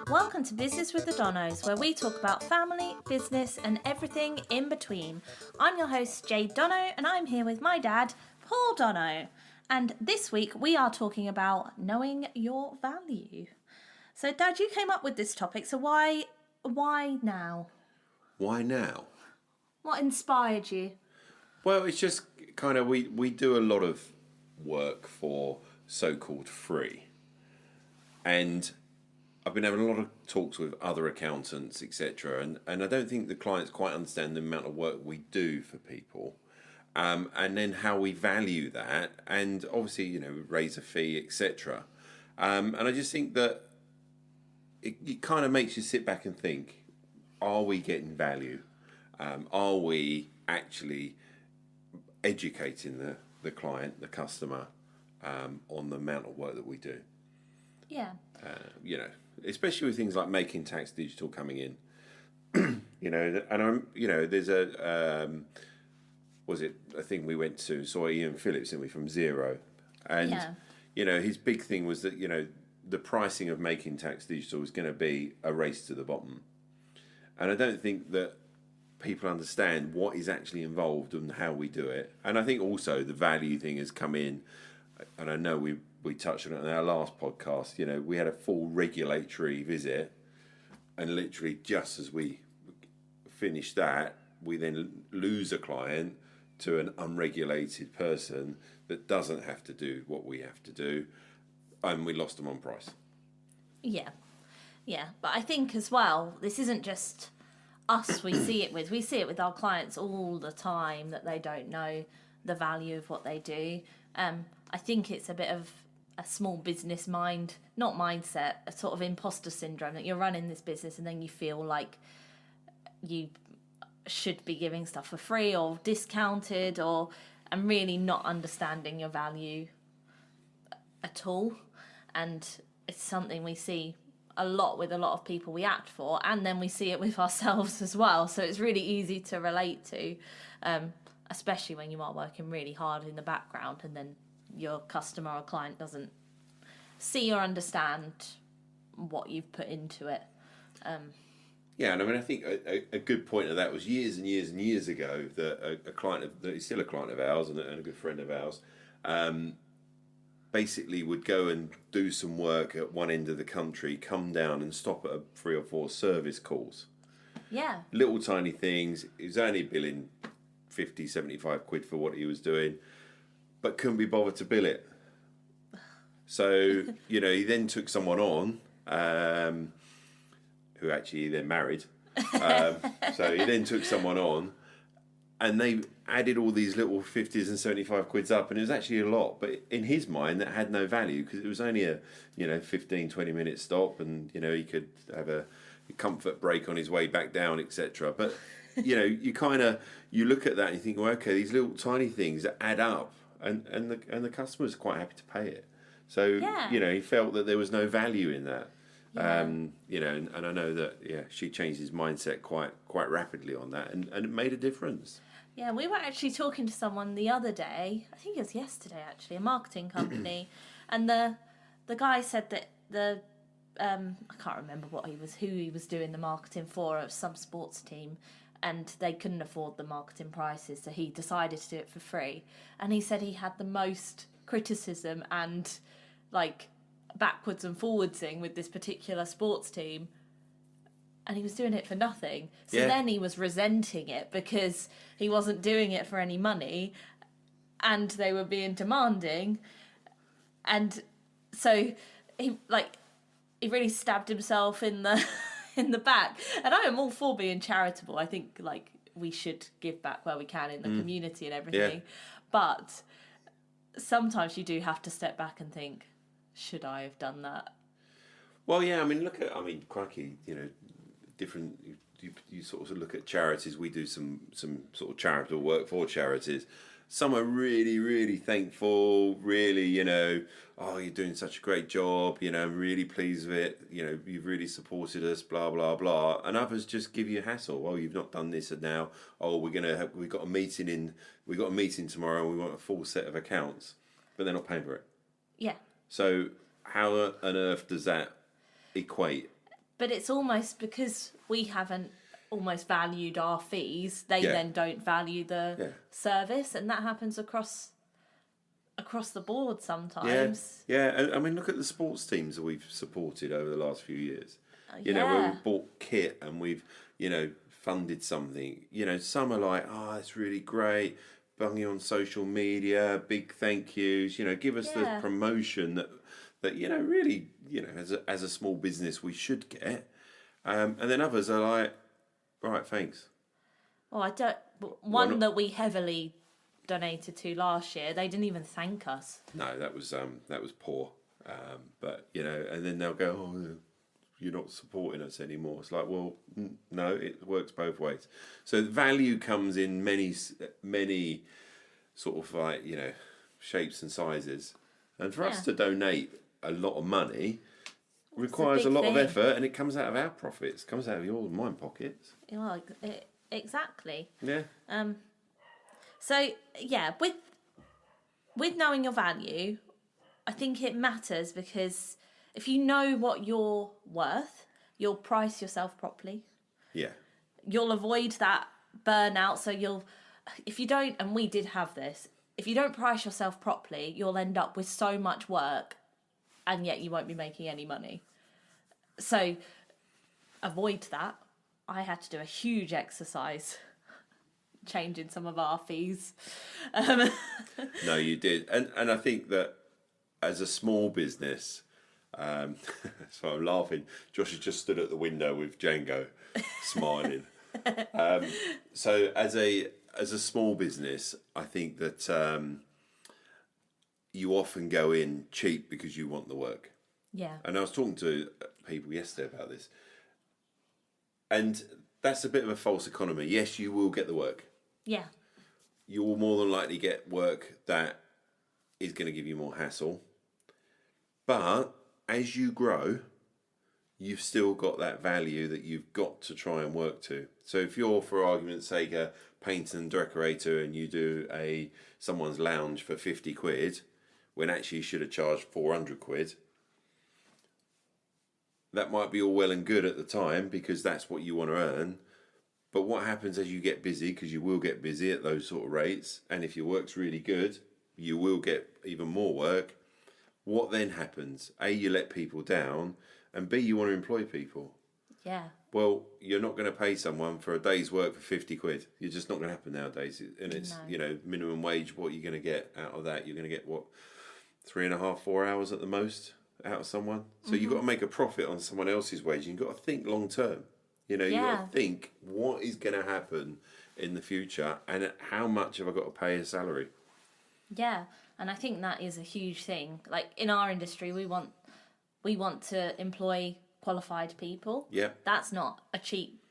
Welcome to Business with the Donos, where we talk about family, business, and everything in between. I'm your host, Jade Dono, and I'm here with my dad, Paul Dono. And this week we are talking about knowing your value. So, Dad, you came up with this topic, so why now? Why now? What inspired you? Well, it's just kind of, we do a lot of work for so-called free. And I've been having a lot of talks with other accountants, etc. And I don't think the clients quite understand the amount of work we do for people. And then how we value that. And obviously, raise a fee, etc. And I just think that it kind of makes you sit back and think, are we getting value? Are we actually educating the client, the customer, on the amount of work that we do? Yeah. Especially with things like making tax digital coming in. There's a thing we went to, saw Ian Phillips, didn't we, from Zero. And, his big thing was that, the pricing of making tax digital is going to be a race to the bottom. And I don't think that people understand what is actually involved and how we do it. And I think also the value thing has come in, and I know we touched on it in our last podcast. We had a full regulatory visit, and literally just as we finished that, we then lose a client to an unregulated person that doesn't have to do what we have to do, and we lost them on price. Yeah, but I think as well, this isn't just us we see it with our clients all the time, that they don't know the value of what they do. I think it's a bit of a small business mindset, a sort of imposter syndrome, that you're running this business and then you feel like you should be giving stuff for free or discounted, and really not understanding your value at all. And it's something we see a lot with a lot of people we act for, and then we see it with ourselves as well. So it's really easy to relate to, especially when you are working really hard in the background and then your customer or client doesn't see or understand what you've put into it. And I think a good point of that was years and years and years ago, that a client that is still a client of ours and a good friend of ours, basically would go and do some work at one end of the country, come down and stop at 3 or 4 service calls. Yeah. Little tiny things. He was only billing 50, 75 quid for what he was doing, but couldn't be bothered to bill it. So, he then took someone on, who actually he then married. So he then took someone on, and they added all these little 50s and 75 quids up, and it was actually a lot. But in his mind, that had no value, because it was only a 15, 20 minute stop, and he could have a comfort break on his way back down, etc. But you look at that and you think, well, okay, these little tiny things that add up, and the customer's quite happy to pay it. So he felt that there was no value in that. Yeah. And I know that she changed his mindset quite rapidly on that, and it made a difference. Yeah, we were actually talking to someone the other day, I think it was yesterday actually, a marketing company, and the guy said that I can't remember who he was doing the marketing for, of some sports team, and they couldn't afford the marketing prices, so he decided to do it for free. And he said he had the most criticism and backwards and forwardsing with this particular sports team, and he was doing it for nothing. So then he was resenting it because he wasn't doing it for any money, and they were being demanding, and so he really stabbed himself in the back. And I am all for being charitable. I think we should give back where we can in the community and everything. But sometimes you do have to step back and think, should I have done that? Well, crikey, different. You sort of look at charities. We do some sort of charitable work for charities. Some are really, really thankful. Really, you're doing such a great job. I'm really pleased with it. You've really supported us. Blah blah blah. And others just give you a hassle. Well, you've not done this, and now, we've got a meeting tomorrow, and we want a full set of accounts, but they're not paying for it. Yeah. So how on earth does that equate? But it's almost because we haven't almost valued our fees, they Yeah. then don't value the Yeah. service, and that happens across the board Yeah, sometimes. yeah. And, I mean, look at the sports teams that we've supported over the last few years. You know, Yeah. where we've bought kit and we've, you know, funded something. You know, some are like, oh, it's really great. Bunging on social media, big thank yous. You know, give us the Yeah. promotion that you know, really, you know, as a small business we should get. And then others are like, right, thanks. Well, I don't. One that we heavily donated to last year, they didn't even thank us. No, that was poor. But you know, and then they'll go, oh, you're not supporting us anymore. It's like, well, no, it works both ways. So value comes in many sort of like, you know, shapes and sizes. And for us to donate a lot of money requires a lot of effort, and it comes out of our profits, comes out of yours and mine pockets. Well, exactly. Yeah. So yeah, with knowing your value, I think it matters because if you know what you're worth, you'll price yourself properly. Yeah. You'll avoid that burnout. So if you don't, and we did have this, if you don't price yourself properly, you'll end up with so much work and yet you won't be making any money. So avoid that. I had to do a huge exercise changing some of our fees. No, you did. And I think that as a small business, so I'm laughing. Josh has just stood at the window with Django, smiling. So as a small business, I think that you often go in cheap because you want the work. Yeah. And I was talking to people yesterday about this, and that's a bit of a false economy. Yes, you will get the work. Yeah. You will more than likely get work that is going to give you more hassle. But as you grow, you've still got that value that you've got to try and work to. So if you're, for argument's sake, a painter and decorator and you do someone's lounge for 50 quid, when actually you should have charged 400 quid, that might be all well and good at the time because that's what you want to earn. But what happens as you get busy, because you will get busy at those sort of rates, and if your work's really good, you will get even more work. What then happens? A, you let people down, and B, you want to employ people. Yeah. Well, you're not going to pay someone for a day's work for 50 quid. It's just not going to happen nowadays. And it's, you know, minimum wage, what you're going to get out of that. You're going to get, 3.5, 4 hours at the most out of someone. So you've got to make a profit on someone else's wage. You've got to think long term. You know, you've got to think what is going to happen in the future and how much have I got to pay a salary. Yeah, and I think that is a huge thing. Like in our industry, we want to employ qualified people. Yeah. That's not a cheap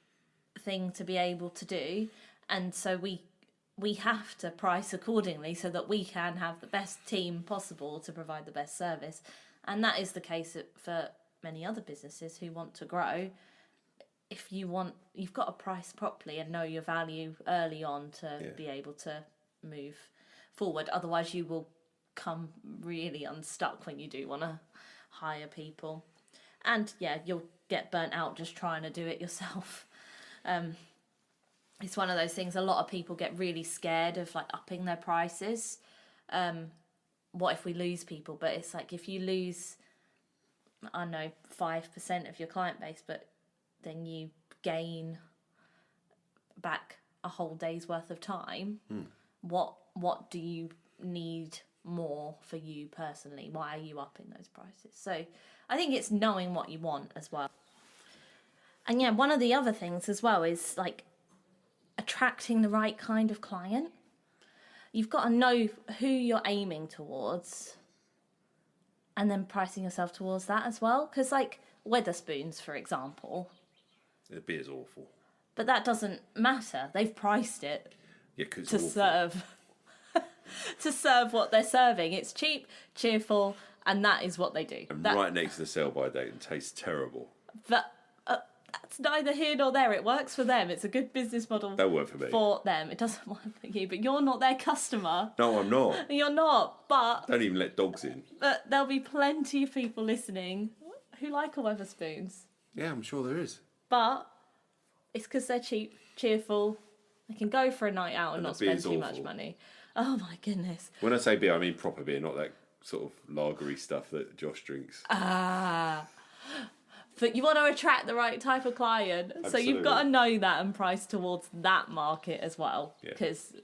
thing to be able to do. And so we have to price accordingly so that we can have the best team possible to provide the best service. And that is the case for many other businesses who want to grow. If you've got to price properly and know your value early on to be able to move forward. Otherwise, you will come really unstuck when you do want to hire people. And you'll get burnt out just trying to do it yourself. It's one of those things, a lot of people get really scared of like upping their prices. What if we lose people? But it's like if you lose, I don't know, 5% of your client base, but then you gain back a whole day's worth of time. What do you need more for you personally? Why are you upping those prices? So I think it's knowing what you want as well. And one of the other things as well is like attracting the right kind of client. You've got to know who you're aiming towards and then pricing yourself towards that as well. Because like Wetherspoons, for example. The beer's awful. But that doesn't matter. They've priced it to serve to serve what they're serving. It's cheap, cheerful, and that is what they do. And right next to the sell-by date and tastes terrible. But that's neither here nor there. It works for them. It's a good business model. That'll work for me. For them. It doesn't work for you, but you're not their customer. No, I'm not. You're not, but... Don't even let dogs in. But there'll be plenty of people listening who like a Wetherspoons. Yeah, I'm sure there is. But it's because they're cheap, cheerful. They can go for a night out and not spend too much money. Oh my goodness. When I say beer, I mean proper beer, not that sort of lagery stuff that Josh drinks. But you want to attract the right type of client. Absolutely. So you've got to know that and price towards that market as well. Because,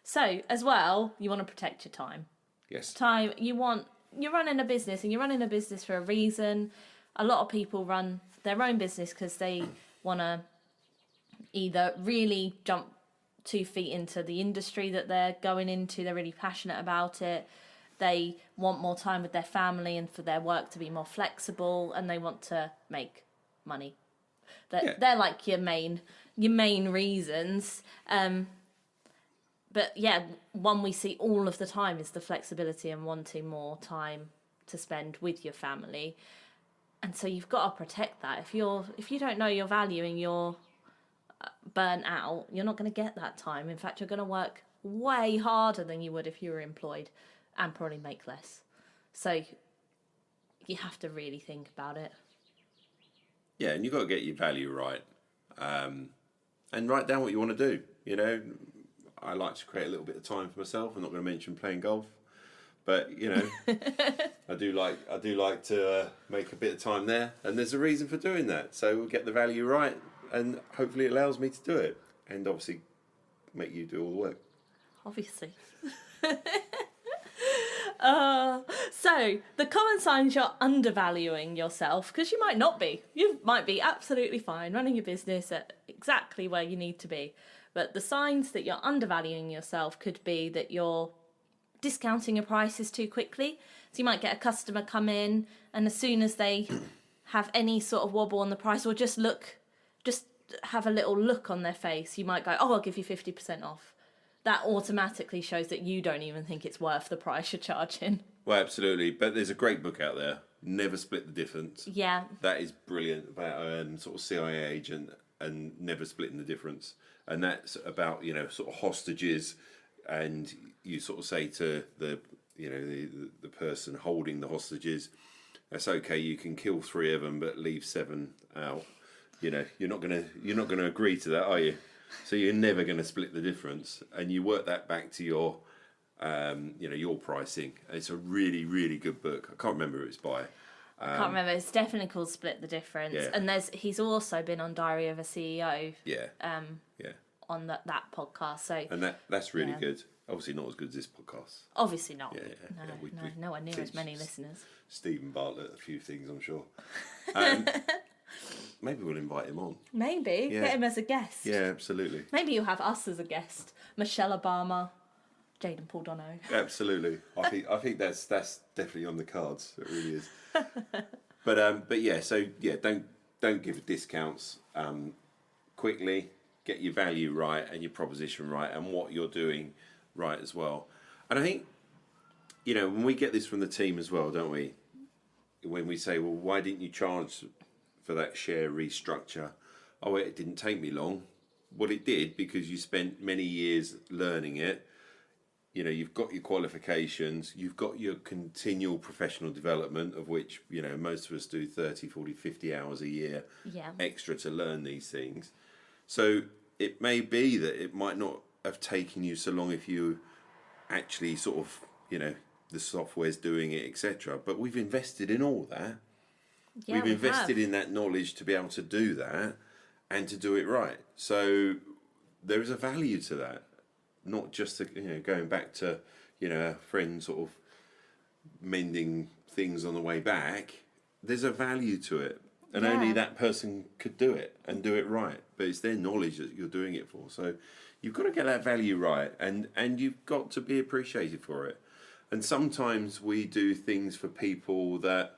So, as well, you want to protect your time. Yes. You're running a business, and you're running a business for a reason. A lot of people run their own business because they want to either really jump 2 feet into the industry that they're going into, they're really passionate about it, they want more time with their family and for their work to be more flexible, and they want to make money. They're like your main reasons. But yeah, one we see all of the time is the flexibility and wanting more time to spend with your family. And so you've got to protect that. If you don't know your value and you're burnt out, you're not going to get that time. In fact, you're going to work way harder than you would if you were employed and probably make less. So you have to really think about it. Yeah, and you've got to get your value right. And write down what you want to do. You know, I like to create a little bit of time for myself. I'm not going to mention playing golf. But, you know, I do like to make a bit of time there. And there's a reason for doing that. So we'll get the value right. And hopefully it allows me to do it. And obviously make you do all the work. Obviously. So the common signs you're undervaluing yourself, because you might not be. You might be absolutely fine running your business at exactly where you need to be. But the signs that you're undervaluing yourself could be that you're discounting your prices too quickly. So you might get a customer come in, and as soon as they have any sort of wobble on the price, or just have a little look on their face, you might go, "Oh, I'll give you 50% off." That automatically shows that you don't even think it's worth the price you're charging. Well, absolutely. But there's a great book out there, Never Split the Difference. Yeah. That is brilliant, about sort of CIA agent and never splitting the difference. And that's about, you know, sort of hostages, and you sort of say to the person holding the hostages, that's okay, you can kill 3 of them but leave 7 out. You know, you're not gonna agree to that, are you? So you're never going to split the difference, and you work that back to your your pricing. It's a really, really good book. I can't remember who it's by. I can't remember. It's definitely called Split the Difference. Yeah. And he's also been on Diary of a CEO. Yeah. On that podcast. So and that's really good. Obviously not as good as this podcast. Obviously not. Yeah. We nowhere near as many listeners. Stephen Bartlett, a few things, I'm sure. Maybe we'll invite him on. Maybe. Yeah. Get him as a guest. Yeah, absolutely. Maybe you'll have us as a guest. Michelle Obama, Jade and Paul Dono. Absolutely. I think that's definitely on the cards. It really is. But yeah, so yeah, don't give discounts quickly. Get your value right and your proposition right and what you're doing right as well. And I think, you know, when we get this from the team as well, don't we? When we say, well, why didn't you charge for that share restructure? Oh, it didn't take me long. Well, it did, because you spent many years learning it. You know, you've got your qualifications, you've got your continual professional development, of which, you know, most of us do 30, 40, 50 hours a year extra to learn these things. So it may be that it might not have taken you so long if you actually sort of, you know, the software's doing it, etc. But we've invested in all that. Yeah, we've invested in that knowledge to be able to do that and to do it right. So there is a value to that, not just going back to a friend sort of mending things on the way back. There's a value to it, and only that person could do it and do it right. But it's their knowledge that you're doing it for. So you've got to get that value right, and you've got to be appreciated for it. And sometimes we do things for people that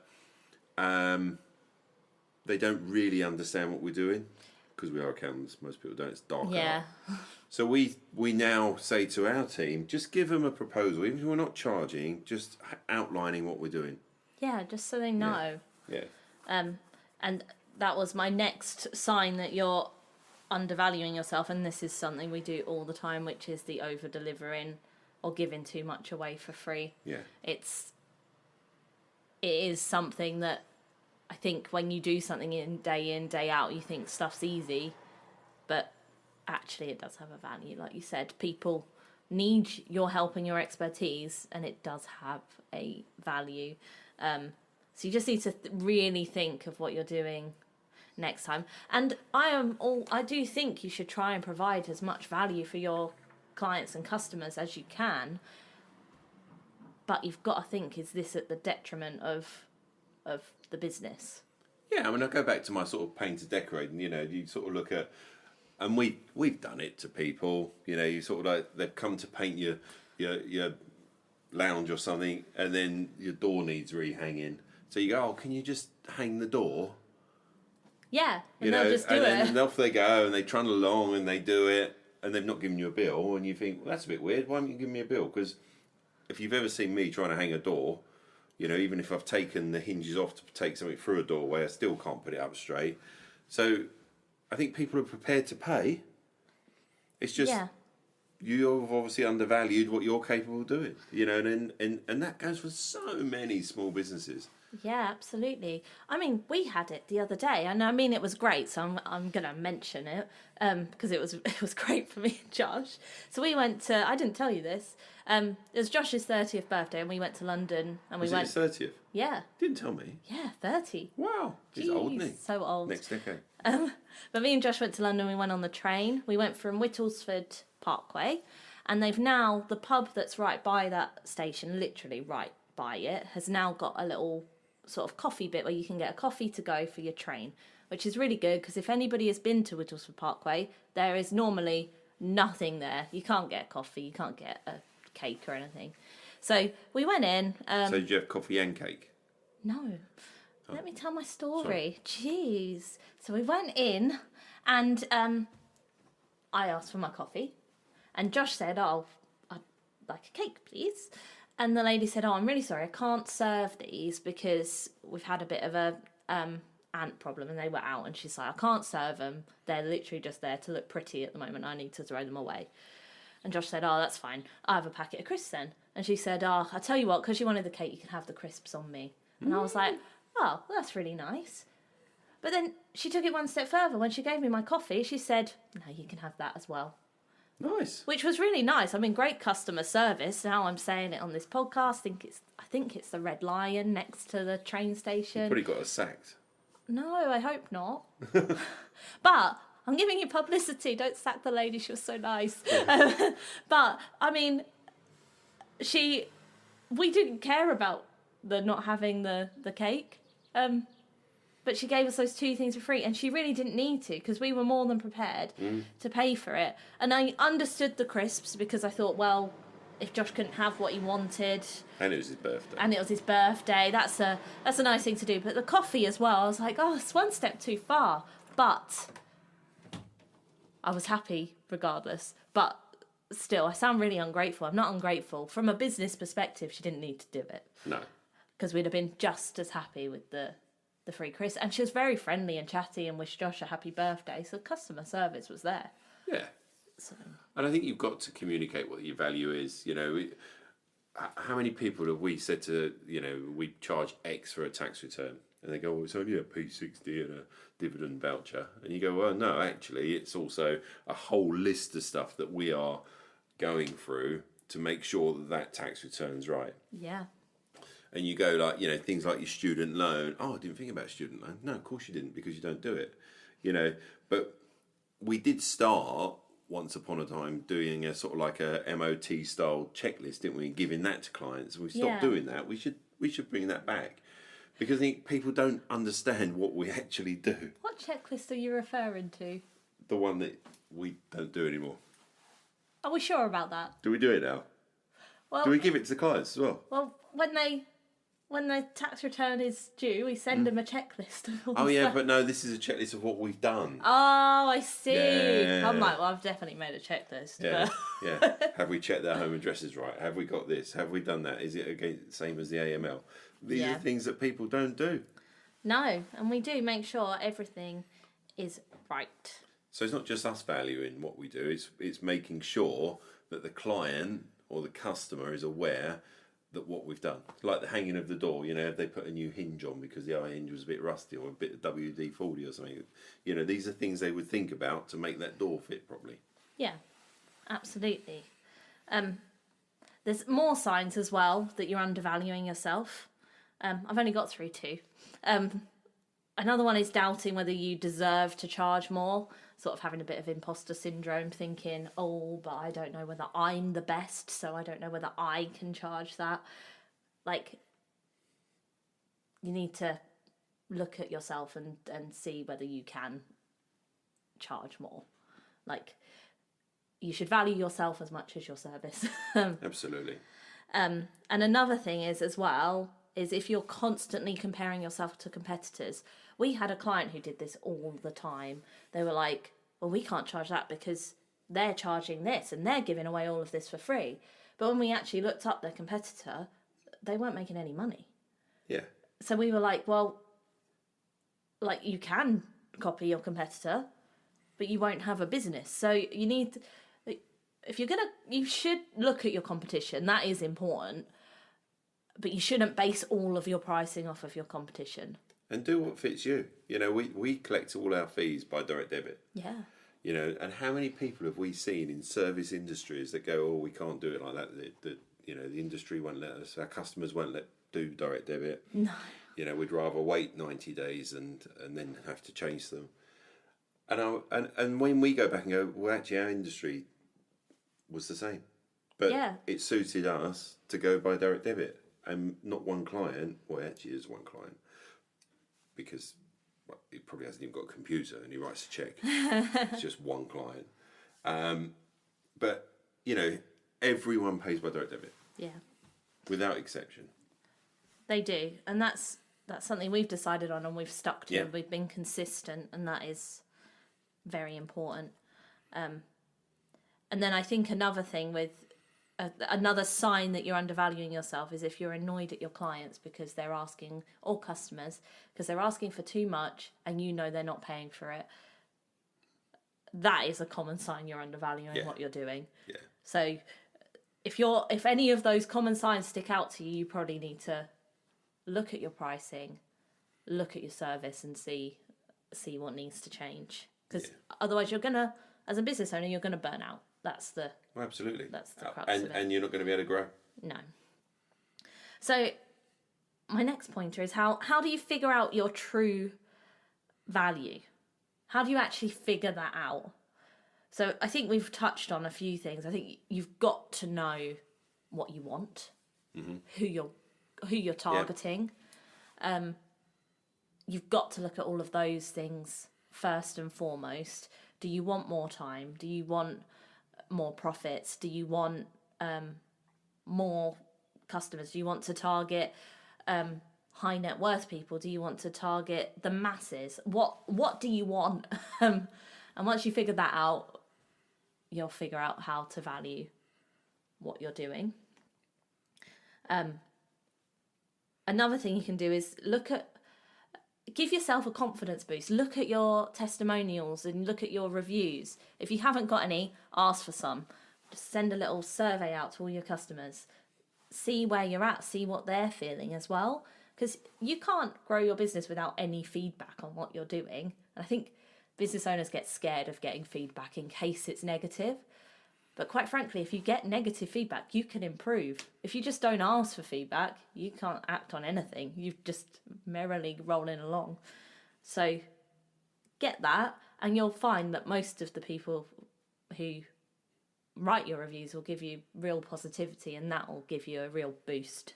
they don't really understand what we're doing, because we are accountants. Most people don't. It's dark art. So we now say to our team, just give them a proposal, even if we're not charging, just outlining what we're doing. Yeah, just so they know. Yeah. And that was my next sign that you're undervaluing yourself, and this is something we do all the time, which is the over-delivering or giving too much away for free. Yeah. It's it is something that I think when you do something in, day out, you think stuff's easy, but actually it does have a value. Like you said, people need your help and your expertise, and it does have a value. So you just need to really think of what you're doing next time. And I do think you should try and provide as much value for your clients and customers as you can. But you've got to think, is this at the detriment of the business? Yeah, I mean, I go back to my sort of paint to decorate, and you sort of look at, and we've done it to people. You sort of like, they've come to paint your lounge or something, and then your door needs rehanging. So you go, oh, can you just hang the door? Yeah, and they'll just do it. And then off they go, and they trundle along, and they do it, and they've not given you a bill, and you think, well, that's a bit weird. Why haven't you given me a bill? Because if you've ever seen me trying to hang a door, even if I've taken the hinges off to take something through a doorway, I still can't put it up straight. So I think people are prepared to pay. It's just you've obviously undervalued what you're capable of doing, and that goes for so many small businesses. Yeah, absolutely. I mean, we had it the other day, and I mean, it was great. So I'm going to mention it because it was great for me and Josh. So we went to. I didn't tell you this. It was Josh's 30th birthday, and we went to London. And we went. Was it his 30th? Yeah. Didn't tell me. Yeah, 30. Wow, he's Jeez, old, isn't he? So old. Next decade. But me and Josh went to London. We went on the train. We went from Whittlesford Parkway, and they've now, the pub that's right by that station, literally right by it, has now got a little sort of coffee bit where you can get a coffee to go for your train, which is really good because if anybody has been to Whittlesford Parkway, there is normally nothing there. You can't get coffee, you can't get a cake or anything. So we went in. So did you have coffee and cake? No. Let me tell my story. Sorry. Jeez. So we went in and I asked for my coffee and Josh said, oh, I'd like a cake, please. And the lady said, oh, I'm really sorry, I can't serve these because we've had a bit of a ant problem and they were out. And she's like, I can't serve them. They're literally just there to look pretty at the moment. I need to throw them away. And Josh said, oh, that's fine. I have a packet of crisps then. And she said, oh, I'll tell you what, because you wanted the cake, you can have the crisps on me. And I was like, oh, well, that's really nice. But then she took it one step further. When she gave me my coffee, she said, no, you can have that as well. Nice. Which was really nice. I mean, great customer service. Now I'm saying it on this podcast. I think it's the Red Lion next to the train station. You probably got us sacked. No, I hope not. But I'm giving you publicity. Don't sack the lady. She was so nice. But I mean, we didn't care about the not having the cake. But she gave us those two things for free, and she really didn't need to because we were more than prepared to pay for it. And I understood the crisps because I thought, well, if Josh couldn't have what he wanted, and it was his birthday, that's a nice thing to do. But the coffee as well, I was like, oh, it's one step too far. But I was happy regardless. But still, I sound really ungrateful. I'm not ungrateful. From a business perspective, she didn't need to do it. No. Because we'd have been just as happy with the free crisps. And she was very friendly and chatty and wished Josh a happy birthday. So customer service was there. Yeah. So. And I think you've got to communicate what your value is. How many people have we said to, we charge X for a tax return? And they go, well, it's only a P60 and a dividend voucher. And you go, well, no, actually, it's also a whole list of stuff that we are going through to make sure that tax return's right. Yeah. And you go like, things like your student loan. Oh, I didn't think about student loan. No, of course you didn't because you don't do it. But we did start once upon a time doing a sort of like a MOT style checklist, didn't we? Giving that to clients. We stopped doing that. We should bring that back because I think people don't understand what we actually do. What checklist are you referring to? The one that we don't do anymore. Are we sure about that? Do we do it now? Well, do we give it to the clients as well? Well, when the tax return is due, we send them a checklist of all Oh, yeah, stuff. but no, this is a checklist of what we've done. Oh, I see. Yeah. I'm like, well, I've definitely made a checklist. Yeah, but... yeah. Have we checked their home addresses right? Have we got this? Have we done that? Is it again the same as the AML? These are things that people don't do. No, and we do make sure everything is right. So it's not just us valuing what we do, it's making sure that the client or the customer is aware that what we've done. Like the hanging of the door, if they put a new hinge on because the eye hinge was a bit rusty or a bit of WD-40 or something, these are things they would think about to make that door fit properly. Yeah, absolutely. There's more signs as well that you're undervaluing yourself. I've only got through 2. Another one is doubting whether you deserve to charge more, sort of having a bit of imposter syndrome, thinking, oh, but I don't know whether I'm the best, so I don't know whether I can charge that. Like, you need to look at yourself and see whether you can charge more. Like, you should value yourself as much as your service. Absolutely. And another thing is, as well, is if you're constantly comparing yourself to competitors. We had a client who did this all the time. They were like, well, we can't charge that because they're charging this and they're giving away all of this for free. But when we actually looked up their competitor, they weren't making any money. Yeah. So we were like, well, like, you can copy your competitor, but you won't have a business. So you need, if you're you should look at your competition. That is important. But you shouldn't base all of your pricing off of your competition. And do what fits you. We collect all our fees by direct debit. Yeah. And how many people have we seen in service industries that go, oh, we can't do it like that. The industry won't let us, our customers won't do direct debit. No. We'd rather wait 90 days and then have to change them. And when we go back and go, well, actually, our industry was the same. But it suited us to go by direct debit. And not one client, well, actually, is one client. Because he probably hasn't even got a computer and he writes a check. It's just one client. But, everyone pays by direct debit. Yeah. Without exception. They do. And that's something we've decided on and we've stuck to. Yeah. We've been consistent, and that is very important. And then I think another thing with another sign that you're undervaluing yourself is if you're annoyed at your clients because they're asking, or customers, because they're asking for too much and they're not paying for it. That is a common sign you're undervaluing what you're doing. Yeah. So if any of those common signs stick out to you, you probably need to look at your pricing, look at your service, and see what needs to change. Because otherwise as a business owner, you're gonna burn out. Absolutely. That's the crux of it. And you're not going to be able to grow. No. So my next pointer is how do you figure out your true value? How do you actually figure that out? So I think we've touched on a few things. I think you've got to know what you want, who you're targeting. Yeah. You've got to look at all of those things first and foremost. Do you want more time? Do you want more profits? Do you want more customers? Do you want to target high net worth people? Do you want to target the masses? What do you want? And once you figure that out, you'll figure out how to value what you're doing. Another thing you can do is give yourself a confidence boost. Look at your testimonials and look at your reviews. If you haven't got any, ask for some. Just send a little survey out to all your customers. See where you're at, see what they're feeling as well. Because you can't grow your business without any feedback on what you're doing. And I think business owners get scared of getting feedback in case it's negative. But quite frankly, if you get negative feedback, you can improve. If you just don't ask for feedback, you can't act on anything. You're just merrily rolling along. So get that, and you'll find that most of the people who write your reviews will give you real positivity, and that will give you a real boost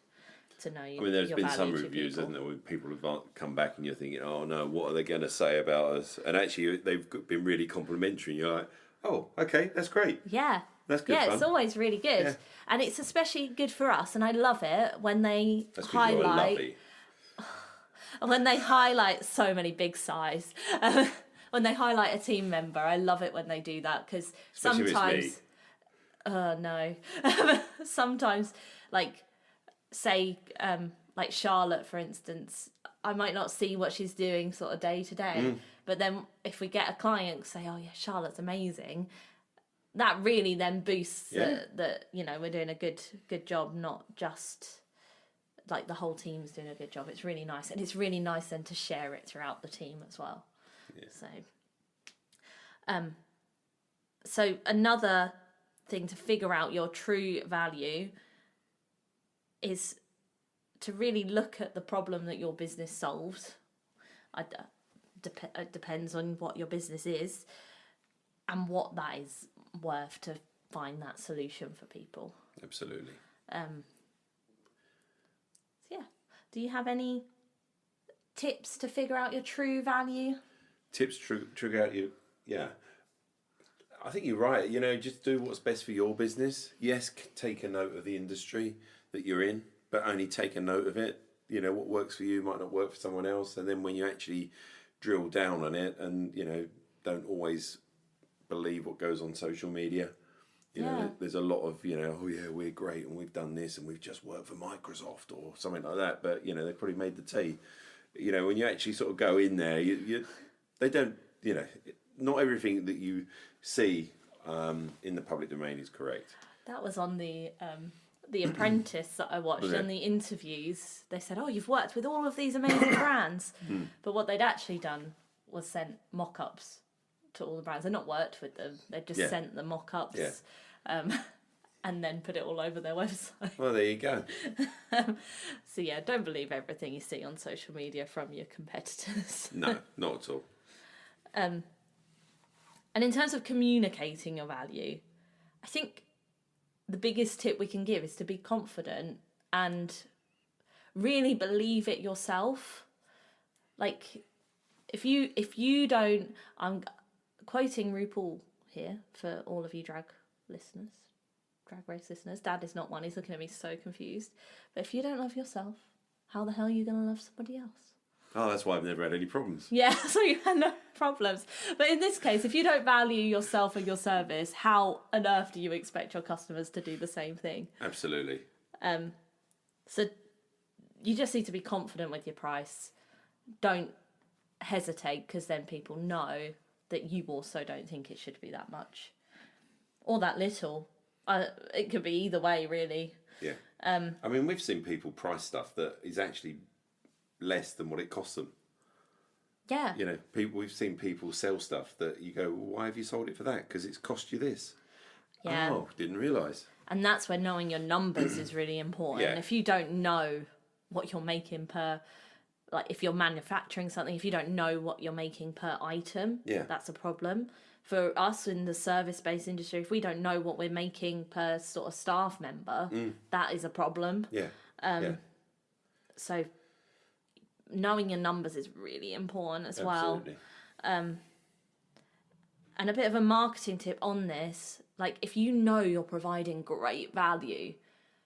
to know you. There's been some reviews, hasn't there, where people have come back and you're thinking, oh no, what are they going to say about us? And actually, they've been really complimentary, and you're like, oh, okay, that's great. Yeah. That's good fun. It's always really good. Yeah. And it's especially good for us, and I love it when they highlight so many big size. When they highlight a team member, I love it when they do that, because sometimes no. Sometimes, say Charlotte, for instance, I might not see what she's doing sort of day to day, but then if we get a client say, oh yeah, Charlotte's amazing, that really then boosts that we're doing a good job, not just like the whole team's doing a good job. It's really nice, and it's really nice then to share it throughout the team as well. So another thing to figure out your true value is to really look at the problem that your business solves. It depends on what your business is and what that is worth to find that solution for people. Absolutely. Do you have any tips to figure out your true value? Tips to figure out I think you're right. Just do what's best for your business. Yes, take a note of the industry that you're in, but only take a note of it. What works for you might not work for someone else. And then when you actually drill down on it and, don't always believe what goes on social media. There's a lot of, we're great and we've done this and we've just worked for Microsoft or something like that. But, they probably made the tea. When you actually sort of go in there, they don't, not everything that you see in the public domain is correct. That was on the Apprentice that I watched, and the interviews. They said, "Oh, you've worked with all of these amazing brands," but what they'd actually done was sent mock-ups to all the brands. They'd not worked with them; they just sent the mock-ups, and then put it all over their website. Well, there you go. So don't believe everything you see on social media from your competitors. No, not at all. And in terms of communicating your value, I think the biggest tip we can give is to be confident and really believe it yourself. Like, if you don't, I'm quoting RuPaul here for all of you drag race listeners. Dad is not one. He's looking at me so confused. But if you don't love yourself, how the hell are you going to love somebody else? Oh, that's why I've never had any problems. Yeah, so you had no problems. But in this case, if you don't value yourself and your service, how on earth do you expect your customers to do the same thing? Absolutely. So you just need to be confident with your price. Don't hesitate, because then people know that you also don't think it should be that much or that little. It could be either way, really. Yeah. I mean, we've seen people price stuff that is actually less than what it costs them. Yeah. We've seen people sell stuff that you go, well, why have you sold it for that? Because it's cost you this. Yeah. Oh, didn't realise. And that's where knowing your numbers is really important. Yeah. If you don't know what you're making per, like if you're manufacturing something, if you don't know what you're making per item, that's a problem. For us in the service-based industry, if we don't know what we're making per sort of staff member, that is a problem. Yeah. So knowing your numbers is really important as Absolutely. well. And a bit of a marketing tip on this, like if you know you're providing great value,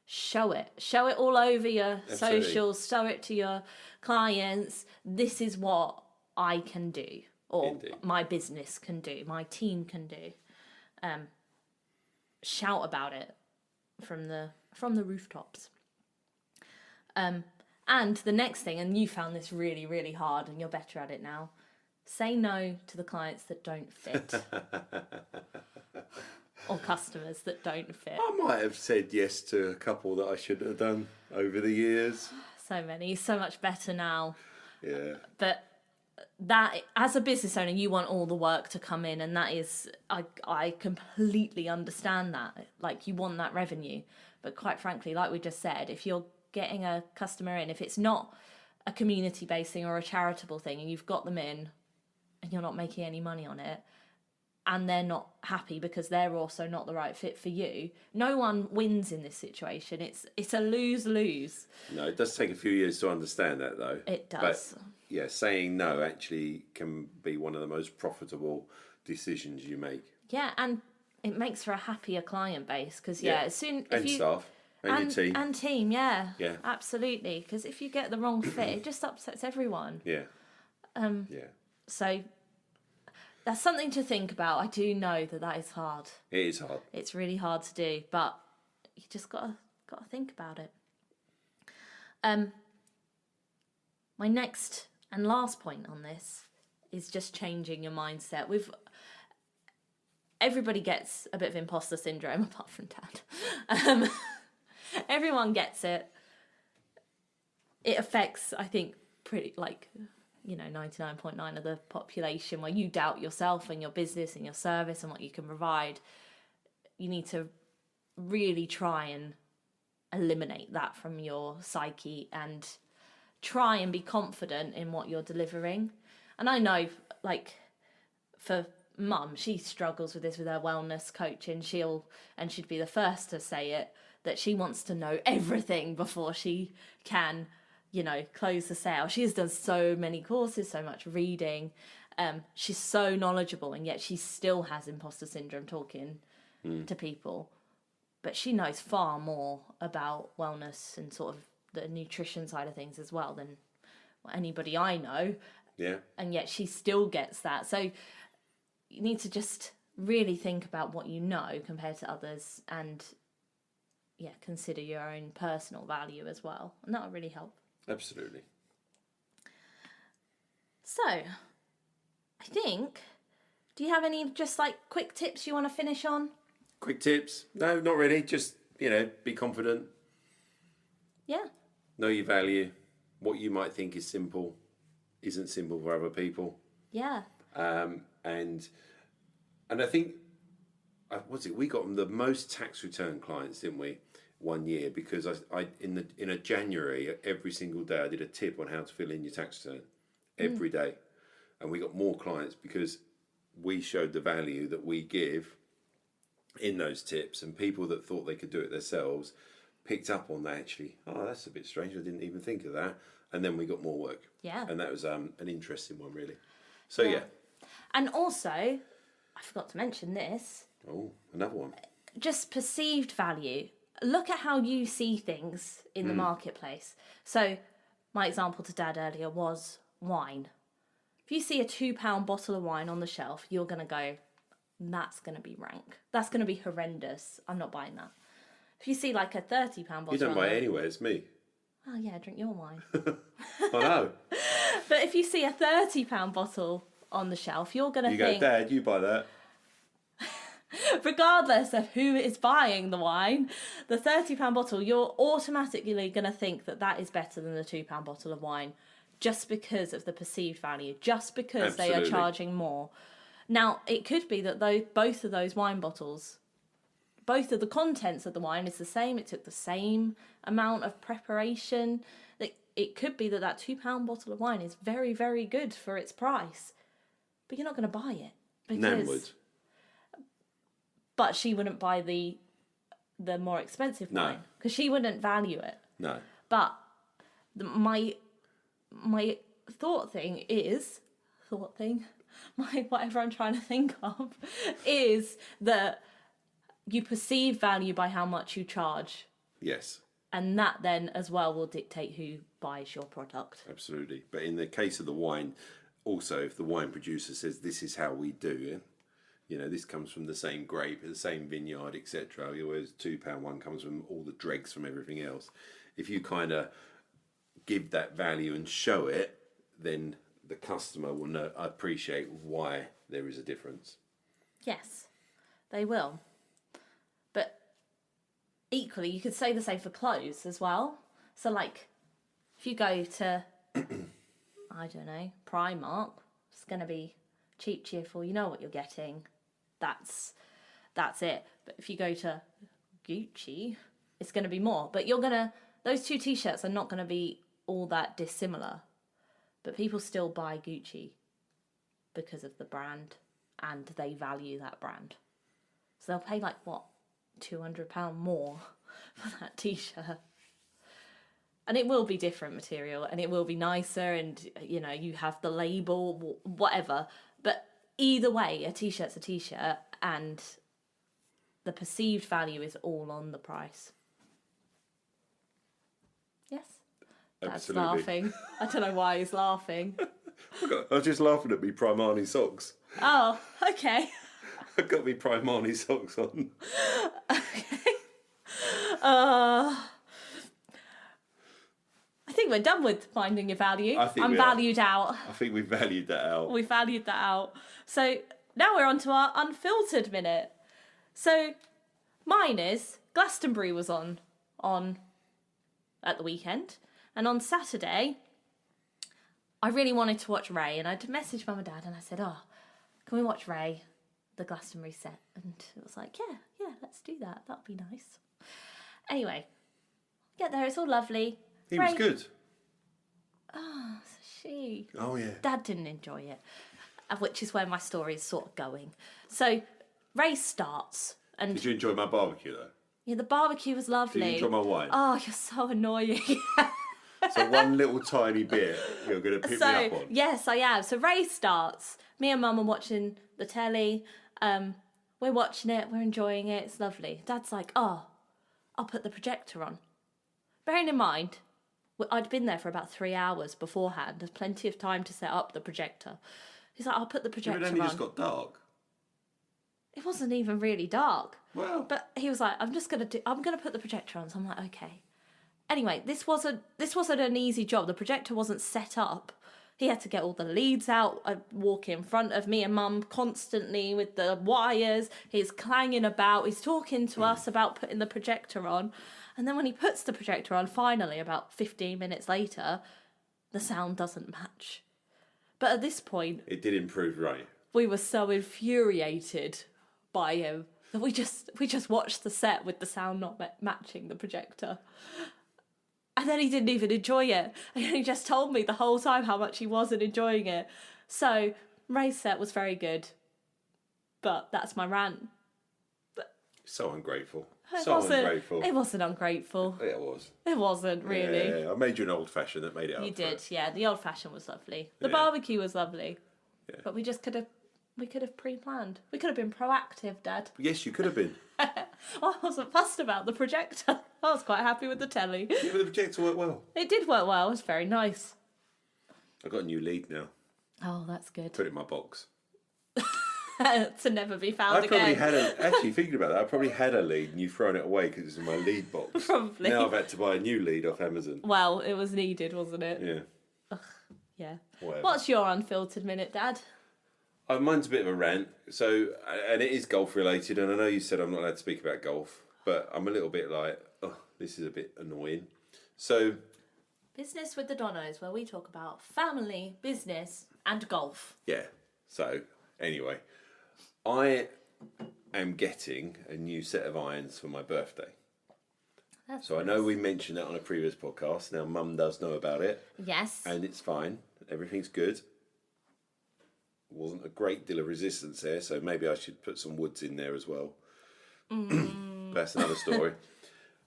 show it all over your socials, show it to your clients. This is what I can do, or Indeed. My business can do, my team can do. Shout about it from the rooftops. And the next thing, and you found this really, really hard and you're better at it now, say no to the clients that don't fit. Or customers that don't fit. I might have said yes to a couple that I shouldn't have done over the years. So many, so much better now. Yeah. But that, as a business owner, you want all the work to come in, and that is, I completely understand that. Like, you want that revenue. But quite frankly, like we just said, if you're getting a customer in, if it's not a community-based thing or a charitable thing, and you've got them in and you're not making any money on it, and they're not happy because they're also not the right fit for you, no one wins in this situation. It's a lose-lose. No, it does take a few years to understand that, though. It does. But, yeah, saying no actually can be one of the most profitable decisions you make. Yeah, and it makes for a happier client base, because, Staff. And your team. And team, yeah. Absolutely. Because if you get the wrong fit, it just upsets everyone. Yeah. So that's something to think about. I do know that is hard. It is hard. It's really hard to do, but you just gotta think about it. My next and last point on this is just changing your mindset. everybody gets a bit of imposter syndrome, apart from Dad. Everyone gets it. It affects, I think, pretty 99.9% of the population, where you doubt yourself and your business and your service and what you can provide. You need to really try and eliminate that from your psyche and try and be confident in what you're delivering. And I know, for Mum, she struggles with this with her wellness coaching. She'd be the first to say it, that she wants to know everything before she can, close the sale. She has done so many courses, so much reading. She's so knowledgeable, and yet she still has imposter syndrome talking to people. But she knows far more about wellness and sort of the nutrition side of things as well than anybody I know. Yeah. And yet she still gets that. So you need to just really think about what you know compared to others, and consider your own personal value as well. And that'll really help. Absolutely. So, I think, do you have any just quick tips you want to finish on? Quick tips? No, not really. Just, be confident. Yeah. Know your value. What you might think is simple isn't simple for other people. Yeah. And I think, we got the most tax return clients, didn't we, one year? Because I in a January, every single day I did a tip on how to fill in your tax return every day. And we got more clients because we showed the value that we give in those tips, and people that thought they could do it themselves picked up on that. Actually, that's a bit strange, I didn't even think of that. And then we got more work. Yeah. And that was an interesting one, really. So yeah. And also, I forgot to mention this. Oh, another one. Just perceived value. Look at how you see things in the marketplace. So my example to Dad earlier was wine. If you see a £2 bottle of wine on the shelf, you're going to go, that's going to be rank. That's going to be horrendous. I'm not buying that. If you see a £30 bottle... You don't buy it anyway, it's me. Oh yeah, drink your wine. I know. But if you see a £30 bottle on the shelf, you're going to think... You go, Dad, you buy that. Regardless of who is buying the wine, the £30 bottle, you're automatically going to think that is better than the £2 bottle of wine, just because of the perceived value, just because they are charging more. Now, it could be that both of those wine bottles, both of the contents of the wine is the same. It took the same amount of preparation. It could be that £2 bottle of wine is very, very good for its price, but you're not going to buy it. Nan would. But she wouldn't buy the more expensive wine because she wouldn't value it. No. But my whatever I'm trying to think of is that you perceive value by how much you charge. Yes. And that then as well will dictate who buys your product. Absolutely. But in the case of the wine, also if the wine producer says this is how we do it, this comes from the same grape, the same vineyard, etc. Whereas £2 one comes from all the dregs from everything else. If you kind of give that value and show it, then the customer will appreciate why there is a difference. Yes, they will. But equally, you could say the same for clothes as well. So, if you go to, I don't know, Primark, it's going to be cheap, cheerful. You know what you're getting. That's it. But if you go to Gucci, it's going to be more. But those two t-shirts are not going to be all that dissimilar. But people still buy Gucci because of the brand, and they value that brand. So they'll pay £200 more for that t-shirt. And it will be different material, and it will be nicer, and you have the label, whatever. But either way, a t-shirt's a t-shirt, and the perceived value is all on the price. Yes? Dad's Absolutely. laughing. I don't know why he's laughing. I was just laughing at me Primani socks. Oh, okay. I got me Primani socks on. Okay. I think we're done with finding your value. I'm valued out. I think we valued that out. We valued that out. So now we're on to our unfiltered minute. So mine is Glastonbury was on at the weekend, and on Saturday I really wanted to watch Ray, and I'd messaged Mum and Dad and I said, "Oh, can we watch Ray, the Glastonbury set?" And it was like, yeah, let's do that. That'd be nice. Anyway, get there, it's all lovely. He Ray... was good. Oh, she. Oh, yeah. Dad didn't enjoy it, which is where my story is sort of going. So, race starts. And did you enjoy my barbecue, though? Yeah, the barbecue was lovely. Did you enjoy my wine? Oh, you're so annoying. So one little tiny bit you're going to pick me up on? Yes, I am. So race starts. Me and Mum are watching the telly. We're watching it. We're enjoying it. It's lovely. Dad's like, "Oh, I'll put the projector on." Bearing in mind, I'd been there for about 3 hours beforehand. There's plenty of time to set up the projector. He's like, "I'll put the projector on." It only just got dark. It wasn't even really dark. Well, but he was like, I'm gonna put the projector on. So I'm like, okay. Anyway, this wasn't an easy job. The projector wasn't set up. He had to get all the leads out, walk in front of me and Mum constantly with the wires. He's clanging about. He's talking to us about putting the projector on. And then when he puts the projector on, finally, about 15 minutes later, the sound doesn't match. But at this point... It did improve, right? We were so infuriated by him that we just watched the set with the sound not matching the projector. And then he didn't even enjoy it. And he just told me the whole time how much he wasn't enjoying it. So, Ray's set was very good. But that's my rant. So ungrateful. It wasn't ungrateful. It was. It wasn't, really. Yeah, I made you an old-fashioned that made it up. You did, yeah. The old-fashioned was lovely. The Yeah. barbecue was lovely. Yeah. But we could have pre-planned. We could have been proactive, Dad. Yes, you could have been. I wasn't fussed about the projector. I was quite happy with the telly. Yeah, but the projector worked well. It did work well. It was very nice. I got a new lead now. Oh, that's good. Put it in my box. To never be found again. I probably had actually thinking about that, I probably had a lead and you've thrown it away because it's in my lead box. Probably. Now I've had to buy a new lead off Amazon. Well, it was needed, wasn't it? Yeah. Ugh, yeah. Whatever. What's your unfiltered minute, Dad? Mine's a bit of a rant. So, and it is golf related, and I know you said I'm not allowed to speak about golf, but I'm a little bit like, oh, this is a bit annoying. So, Business with the Donos, where we talk about family, business, and golf. Yeah. So, anyway, I am getting a new set of irons for my birthday. So I know we mentioned that on a previous podcast. Now, Mum does know about it. Yes. And it's fine. Everything's good. Wasn't a great deal of resistance there, so maybe I should put some woods in there as well. That's another story.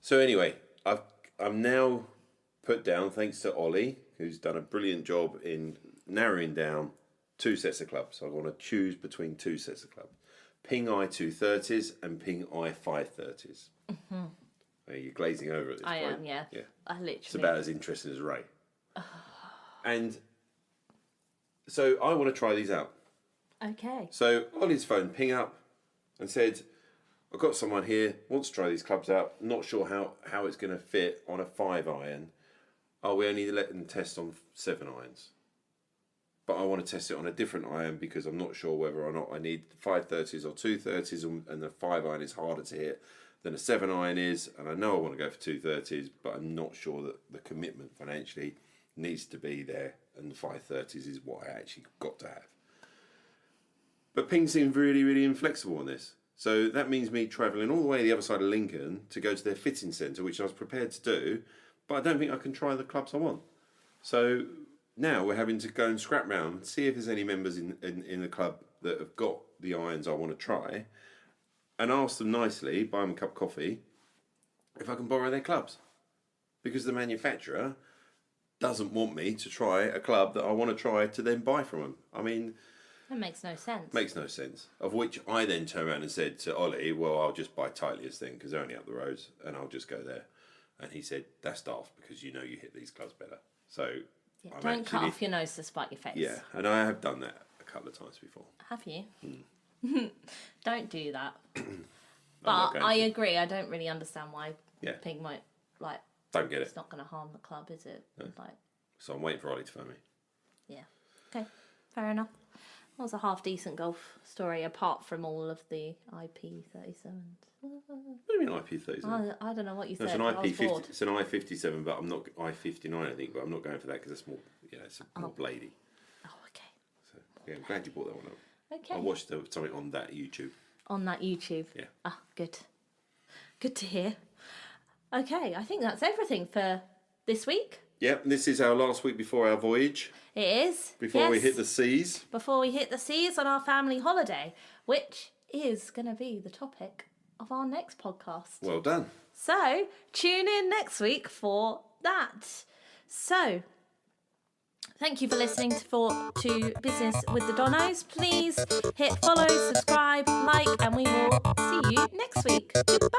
So anyway, I'm now put down, thanks to Ollie, who's done a brilliant job in narrowing down 2 sets of clubs. So I want to choose between 2 sets of clubs. Ping Eye 230s and Ping Eye 530s. Mm-hmm. You're glazing over at this point. I am, yeah. I literally... It's about as interesting as Ray. And so I want to try these out. Okay. So Ollie's phone ping up and said, I've got someone here, wants to try these clubs out, not sure how it's going to fit on a 5-iron. Oh, we only let them test on 7 irons. But I want to test it on a different iron because I'm not sure whether or not I need 530s or 230s, and the 5-iron is harder to hit than a 7-iron is. And I know I want to go for 230s, but I'm not sure that the commitment financially needs to be there, and the 530s is what I actually got to have. But Ping seemed really, really inflexible on this. So that means me travelling all the way to the other side of Lincoln to go to their fitting centre, which I was prepared to do, but I don't think I can try the clubs I want. So now we're having to go and scrap round, see if there's any members in the club that have got the irons I want to try, and ask them nicely, buy them a cup of coffee, if I can borrow their clubs. Because the manufacturer doesn't want me to try a club that I want to try to then buy from them. I mean... That makes no sense. Makes no sense. Of which I then turned around and said to Ollie, well, I'll just buy Tightlia's thing because they're only up the road and I'll just go there. And he said, that's daft because you know you hit these clubs better. So yeah, don't cut off your nose to spite your face. Yeah, and I have done that a couple of times before. Have you? Don't do that. But I agree. I don't really understand why Ping might, like... Don't get it. It's not going to harm the club, is it? No. Like, so I'm waiting for Ollie to phone me. Yeah. Okay. Fair enough. That was a half decent golf story, apart from all of the IP37s. What do you mean IP37? I don't know what you said. It's an I was bored. It's an I-57, but I'm not I-59. I think, but I'm not going for that because it's more, it's more bladey. Oh, okay. So yeah, I'm glad you brought that one up. Okay. I watched something on that YouTube. On that YouTube. Yeah. Ah, good. Good to hear. Okay, I think that's everything for this week. Yep, this is our last week before our voyage. It is. Before we hit the seas. Before we hit the seas on our family holiday, which is going to be the topic of our next podcast. Well done. So, tune in next week for that. So, thank you for listening to Business with the Donos. Please hit follow, subscribe, like, and we will see you next week. Goodbye.